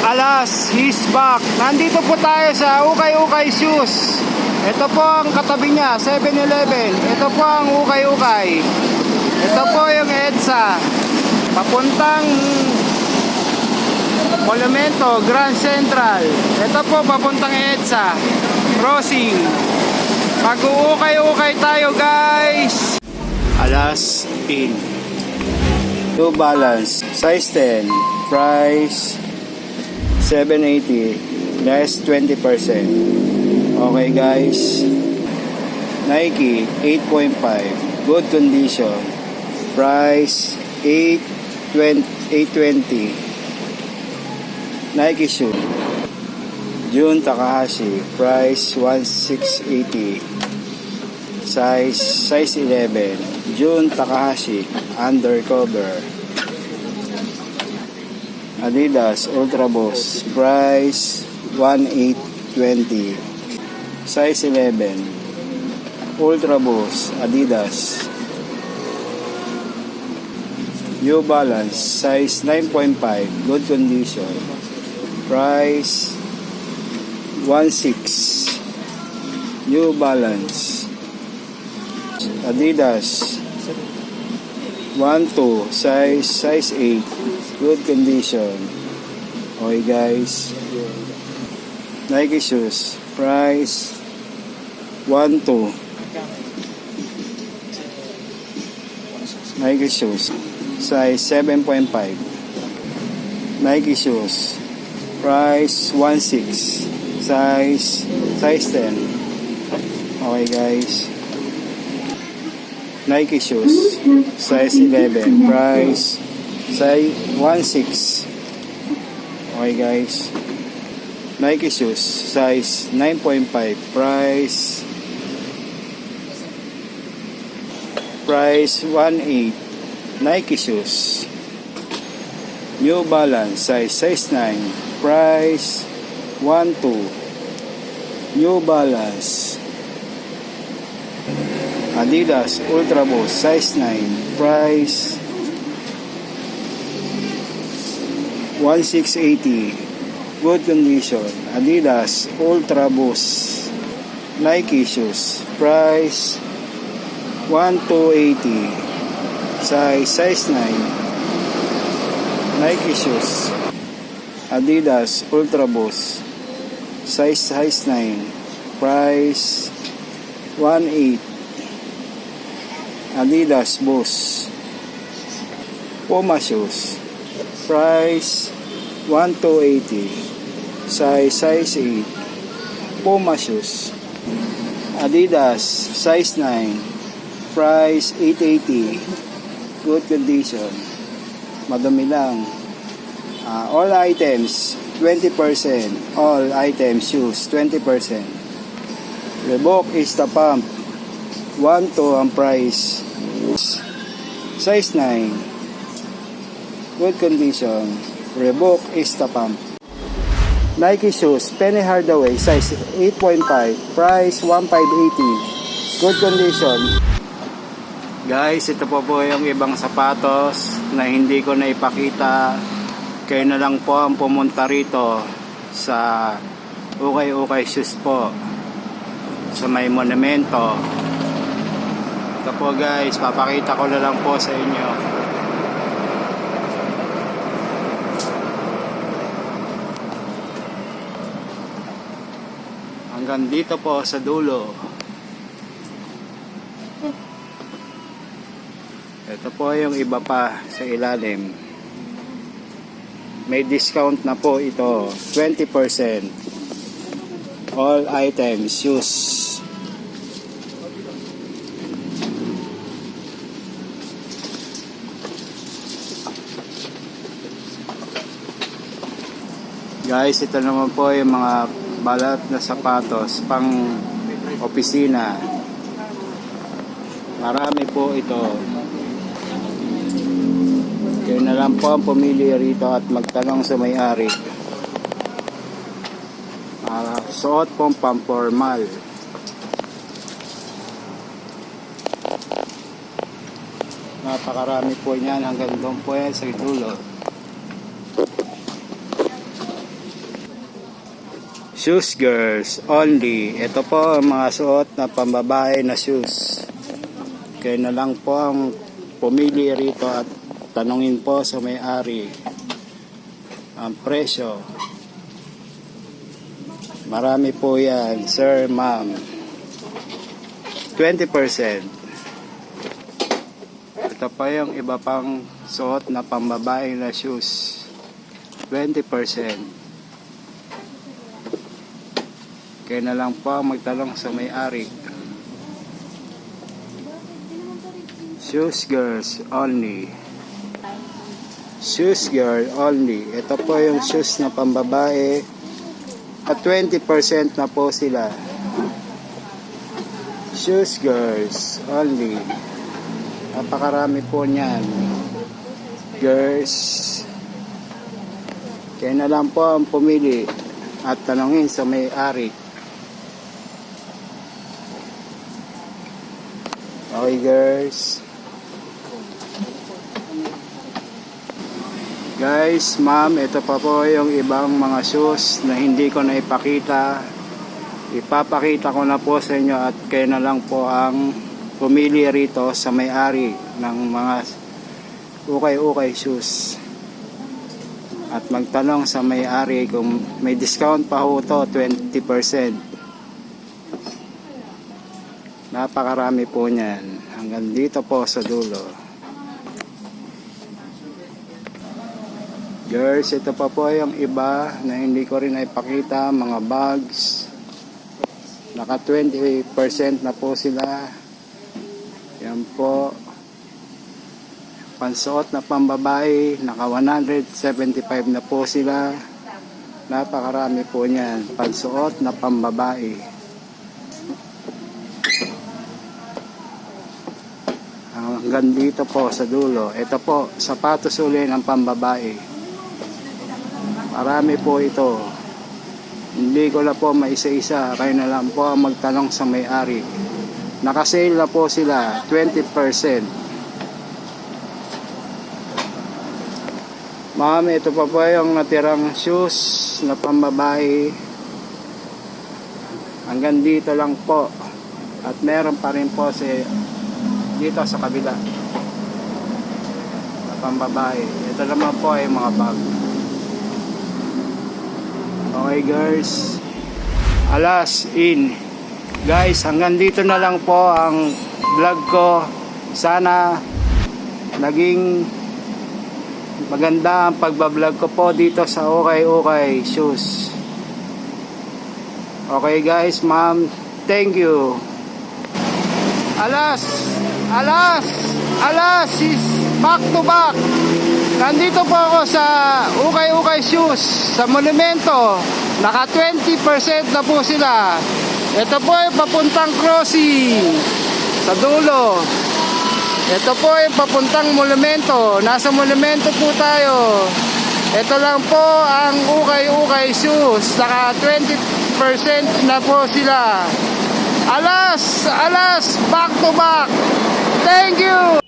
Alas, he's back. Nandito po tayo sa Ukay-Ukay Shoes. Ito po ang katabi niya, 7-Eleven. Ito po ang Ukay-Ukay. Ito po yung EDSA. Papuntang Monumento, Grand Central. Ito po papuntang EDSA. Crossing. Mag-uukay-ukay tayo, guys. Alas pin. New Balance, size 10. Price 780, less 20%. Okay guys. Nike 8.5, good condition. Price 820. Nike shoe. Jun Takahashi, price 1680. Size 11. Jun Takahashi, undercover. Adidas Ultra Boost, price 1820. Size 11. Ultra Boost Adidas. New Balance, size 9.5, good condition. Price 16. New Balance Adidas 12, size 8, good condition. Okay guys. Nike shoes, price 12. Nike shoes, size 7.5. Nike shoes, price 16, size 10. Okay guys. Nike shoes, size 11, price size 16. Okay guys. Nike shoes, size 9.5, price 18. Nike shoes. New Balance, size 9, price 12. New Balance Adidas Ultra Boost, size 9, price 1680, good condition. Adidas Ultra Boost. Nike shoes, price 1280, size 9. Nike shoes. Adidas Ultra Boost, size 9, price 18. Adidas Boost. Puma shoes, price 1280, size 8. Puma shoes. Adidas size 9, price 880, good condition, madumi lang. All items 20%, all items shoes 20%. Reebok is the pump, 1.2 ang price. Size 9, good condition. Reebok is the pump. Nike shoes, Penny Hardaway, size 8.5, price 1,580, good condition. Guys, ito po yung ibang sapatos na hindi ko na ipakita. Kayo na lang po ang pumunta rito sa Ukay-Ukay Shoes po sa may monumento. Ito po guys, papakita ko na lang po sa inyo. Hanggang dito po sa dulo. Ito po yung iba pa sa ilalim. May discount na po ito, 20%. All items, shoes. Guys, ito naman po yung mga balat na sapatos pang opisina. Marami po ito. Kaya na lang po ang pumili rito at magtanong sa may-ari. Suot pong pampormal. Napakarami po niyan, hanggang doon po yan sa dulo. Shoes girls only. Ito po ang mga suot na pambabae na shoes. Kaya na lang po ang pumili rito at tanungin po sa may-ari ang presyo. Marami po yan, sir, ma'am. 20%. Ito pa yung iba pang suot na pambabae na shoes. 20%. Kaya na lang po magtanong sa may-ari. Shoes girls only. Shoes girl only. Ito po yung shoes na pambabae. At 20% na po sila. Shoes girls only. Napakarami po niyan. Girls. Kaya na lang po ang pumili at tanongin sa may-ari. Okay, girls. Guys, ma'am, ito pa po yung ibang mga shoes na hindi ko na ipakita. Ipapakita ko na po sa inyo at kayo na lang po ang pumili rito sa may-ari ng mga ukay-ukay shoes. At magtanong sa may-ari kung may discount pa ho to, 20%. Napakarami po niyan. Hanggang dito po sa dulo. Girls, ito pa po yung iba na hindi ko rin naipakita, mga bags. Naka 20% na po sila. Yan po. Pansuot na pambabae, naka 175 na po sila. Napakarami po niyan. Pansuot na pambabae. Hanggang dito po sa dulo. Ito po, sapatos uli ng pambabae. Marami po ito. Hindi ko na po maisa-isa. Kayo na lang po ang magtanong sa may-ari. Nakasale na po sila 20%. Ma'am, ito pa po yung natirang shoes na pambabae. Hanggang dito lang po. At meron pa rin po dito sa kabila na pambabae. Ito naman po ay mga bag. Okay, girls. Alas in. Guys, hanggang dito na lang po ang vlog ko. Sana naging maganda ang pagbablog ko po dito sa Okay Shoes. Okay guys, ma'am, thank you. Alas is back to back. Nandito po ako sa Okay Shoes sa Monumento. Naka 20% na po sila. Ito po ay papuntang crossing sa dulo. Ito po ay papuntang Monumento. Nasa Monumento po tayo. Ito lang po ang Okay Shoes. Naka 20% na po sila. Alas, back to back. Thank you.